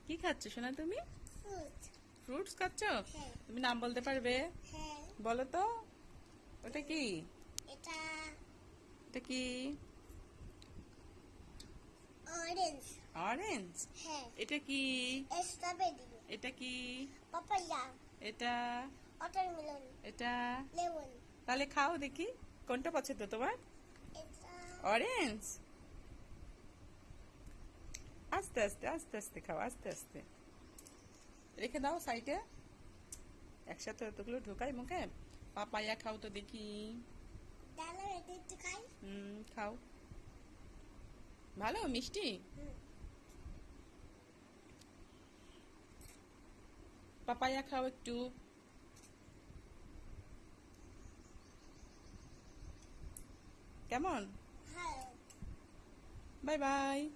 কি খাচ্ছ সোনা তুমি? ফ্রুট। ফ্রুটস খাচ্ছ? হ্যাঁ। তুমি নাম বলতে পারবে? হ্যাঁ। বলো তো। ওটা কি? এটা এটা কি? অরেঞ্জ। অরেঞ্জ? হ্যাঁ। এটা কি? স্ট্রবেরি। এটা কি? পাপায়া। এটা? ওয়াটারমেলন। এটা? লেমন। তাহলে খাও দেখি, কোনটা পছন্দ তোমার? এটা অরেঞ্জ? আস্তে আস্তে আস্তে আস্তে খাও, আস্তে আস্তে। রেখে দাও সাইডে। একসাথে এতগুলো ঢোকাই মুখে। পাপায়া খাও তো দেখি। ডালা এটা একটু খাই। খাও। ভালো মিষ্টি? হুম। পাপায়া খাও একটু। কেমন? হ্যাঁ। Bye bye.